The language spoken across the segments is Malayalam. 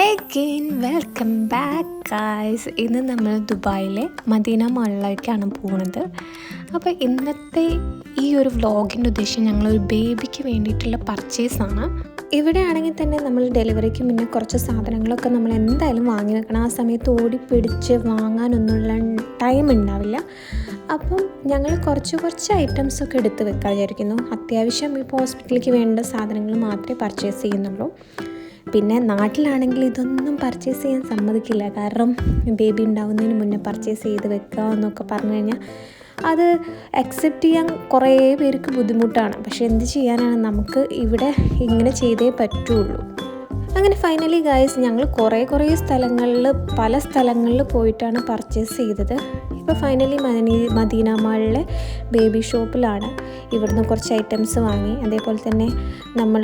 Again, welcome back guys. ഇന്ന് നമ്മൾ ദുബായിലെ മദീന മാളിലേക്കാണ് പോകുന്നത്. അപ്പോൾ ഇന്നത്തെ ഈ ഒരു വ്ളോഗിൻ്റെ ഉദ്ദേശം ഞങ്ങളൊരു ബേബിക്ക് വേണ്ടിയിട്ടുള്ള പർച്ചേസാണ്. ഇവിടെ ആണെങ്കിൽ തന്നെ നമ്മൾ ഡെലിവറിക്ക് മുന്നേ കുറച്ച് സാധനങ്ങളൊക്കെ നമ്മൾ എന്തായാലും വാങ്ങി വെക്കണം. ആ സമയത്ത് ഓടിപ്പിടിച്ച് വാങ്ങാനൊന്നുള്ള ടൈം ഉണ്ടാവില്ല. അപ്പം ഞങ്ങൾ കുറച്ച് ഐറ്റംസൊക്കെ എടുത്ത് വെക്കാൻ വിചാരിക്കുന്നു. അത്യാവശ്യം ഇപ്പോൾ ഹോസ്പിറ്റലിലേക്ക് വേണ്ട സാധനങ്ങൾ മാത്രമേ പർച്ചേസ് ചെയ്യുന്നുള്ളൂ. പിന്നെ നാട്ടിലാണെങ്കിൽ ഇതൊന്നും പർച്ചേസ് ചെയ്യാൻ സമ്മതിക്കില്ല. കാരണം ബേബി ഉണ്ടാവുന്നതിന് മുന്നേ പർച്ചേസ് ചെയ്ത് വെക്കുക എന്നൊക്കെ പറഞ്ഞു കഴിഞ്ഞാൽ അത് അക്സെപ്റ്റ് ചെയ്യാൻ കുറേ പേർക്ക് ബുദ്ധിമുട്ടാണ്. പക്ഷേ എന്ത് ചെയ്യാനാണ്, നമുക്ക് ഇവിടെ ഇങ്ങനെ ചെയ്തേ പറ്റുള്ളൂ. അങ്ങനെ ഫൈനലി ഗൈസ് ഞങ്ങൾ കുറേ സ്ഥലങ്ങളിൽ പല സ്ഥലങ്ങളിൽ പോയിട്ടാണ് പർച്ചേസ് ചെയ്തത്. ഇപ്പോൾ ഫൈനലി മദീന മാളിലെ ബേബി ഷോപ്പിലാണ്. ഇവിടുന്ന് കുറച്ച് ഐറ്റംസ് വാങ്ങി. അതേപോലെ തന്നെ നമ്മൾ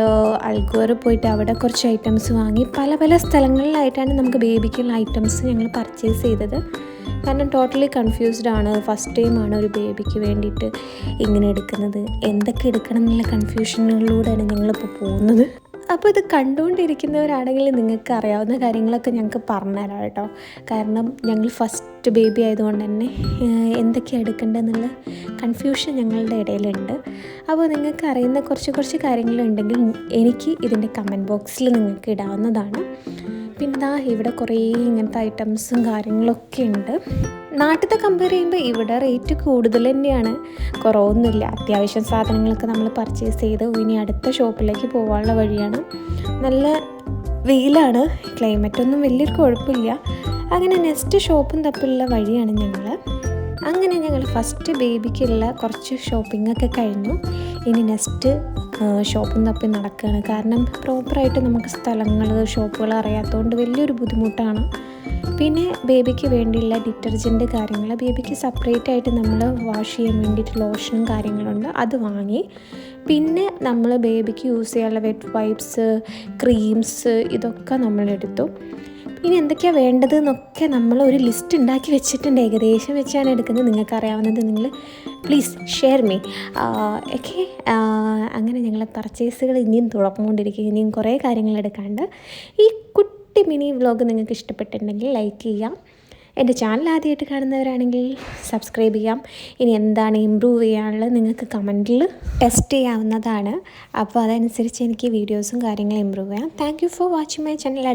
അൽഗോർ പോയിട്ട് അവിടെ കുറച്ച് ഐറ്റംസ് വാങ്ങി. പല സ്ഥലങ്ങളിലായിട്ടാണ് നമുക്ക് ബേബിക്കുള്ള ഐറ്റംസ് ഞങ്ങൾ പർച്ചേസ് ചെയ്തത്. കാരണം ടോട്ടലി കൺഫ്യൂസ്ഡ് ആണ്. ഫസ്റ്റ് ടൈമാണ് ഒരു ബേബിക്ക് വേണ്ടിയിട്ട് ഇങ്ങനെ എടുക്കുന്നത്. എന്തൊക്കെ എടുക്കണം എന്നുള്ള കൺഫ്യൂഷനുകളിലൂടെയാണ് ഞങ്ങളിപ്പോൾ പോകുന്നത്. അപ്പോൾ ഇത് കണ്ടുകൊണ്ടിരിക്കുന്നവരാണെങ്കിൽ നിങ്ങൾക്ക് അറിയാവുന്ന കാര്യങ്ങളൊക്കെ ഞങ്ങൾക്ക് പറഞ്ഞുതരാം കേട്ടോ. കാരണം ഞങ്ങൾ ഫസ്റ്റ് ബേബി ആയതുകൊണ്ട് തന്നെ എന്തൊക്കെയാണ് എടുക്കേണ്ടതെന്നുള്ള കൺഫ്യൂഷൻ ഞങ്ങളുടെ ഇടയിലുണ്ട്. അപ്പോൾ നിങ്ങൾക്ക് അറിയുന്ന കുറച്ച് കാര്യങ്ങളുണ്ടെങ്കിൽ എനിക്ക് ഇതിൻ്റെ കമൻറ്റ് ബോക്സിൽ നിങ്ങൾക്ക് ഇടാവുന്നതാണ്. പിന്നെ ഇവിടെ കുറേ ഇങ്ങനത്തെ ഐറ്റംസും കാര്യങ്ങളൊക്കെ ഉണ്ട്. നാട്ടിലത്തെ കമ്പയർ ചെയ്യുമ്പോൾ ഇവിടെ റേറ്റ് കൂടുതൽ തന്നെയാണ്, കുറവൊന്നുമില്ല. അത്യാവശ്യം സാധനങ്ങളൊക്കെ നമ്മൾ പർച്ചേസ് ചെയ്ത് ഇനി അടുത്ത ഷോപ്പിലേക്ക് പോകാനുള്ള വഴിയാണ്. നല്ല വെയിലാണ്, ക്ലൈമറ്റൊന്നും വലിയൊരു കുഴപ്പമില്ല. അങ്ങനെ നെക്സ്റ്റ് ഷോപ്പും തപ്പിലുള്ള വഴിയാണ് അങ്ങനെ ഞങ്ങൾ ഫസ്റ്റ് ബേബിക്കുള്ള കുറച്ച് ഷോപ്പിങ്ങൊക്കെ കഴിഞ്ഞു. ഇനി നെക്സ്റ്റ് ഷോപ്പും തപ്പി നടക്കുകയാണ്. കാരണം പ്രോപ്പറായിട്ട് നമുക്ക് സ്ഥലങ്ങൾ ഷോപ്പുകൾ അറിയാത്തതുകൊണ്ട് വലിയൊരു ബുദ്ധിമുട്ടാണ്. പിന്നെ ബേബിക്ക് വേണ്ടിയുള്ള ഡിറ്റർജൻറ്റ് കാര്യങ്ങൾ, ബേബിക്ക് സെപ്പറേറ്റ് ആയിട്ട് നമ്മൾ വാഷ് ചെയ്യാൻ വേണ്ടിയിട്ട് ലോഷനും കാര്യങ്ങളുണ്ട്, അത് വാങ്ങി. പിന്നെ നമ്മൾ ബേബിക്ക് യൂസ് ചെയ്യാനുള്ള വെറ്റ് വൈപ്സ്, ക്രീംസ് ഇതൊക്കെ നമ്മളെടുത്തു. ഇനി എന്തൊക്കെയാണ് വേണ്ടതെന്നൊക്കെ നമ്മൾ ഒരു ലിസ്റ്റ് ഉണ്ടാക്കി വെച്ചിട്ടുണ്ട്. ഏകദേശം വെച്ചാണ് എടുക്കുന്നത്. നിങ്ങൾക്കറിയാവുന്നത് നിങ്ങൾ പ്ലീസ് ഷെയർ മീ ഓക്കെ. അങ്ങനെ ഞങ്ങളെ പർച്ചേസുകൾ ഇനിയും തുടർന്നുകൊണ്ടിരിക്കുക. ഇനിയും കുറേ കാര്യങ്ങൾ എടുക്കാണ്ട്. ഈ കുട്ടി മിനി വ്ളോഗ് നിങ്ങൾക്ക് ഇഷ്ടപ്പെട്ടിട്ടുണ്ടെങ്കിൽ ലൈക്ക് ചെയ്യാം. എൻ്റെ ചാനൽ ആദ്യമായിട്ട് കാണുന്നവരാണെങ്കിൽ സബ്സ്ക്രൈബ് ചെയ്യാം. ഇനി എന്താണ് ഇമ്പ്രൂവ് ചെയ്യാനുള്ളത് നിങ്ങൾക്ക് കമൻറ്റിൽ ടെസ്റ്റ് ചെയ്യാവുന്നതാണ്. അപ്പോൾ അതനുസരിച്ച് എനിക്ക് വീഡിയോസും കാര്യങ്ങളും ഇമ്പ്രൂവ് ചെയ്യാം. Thank you for watching my channel.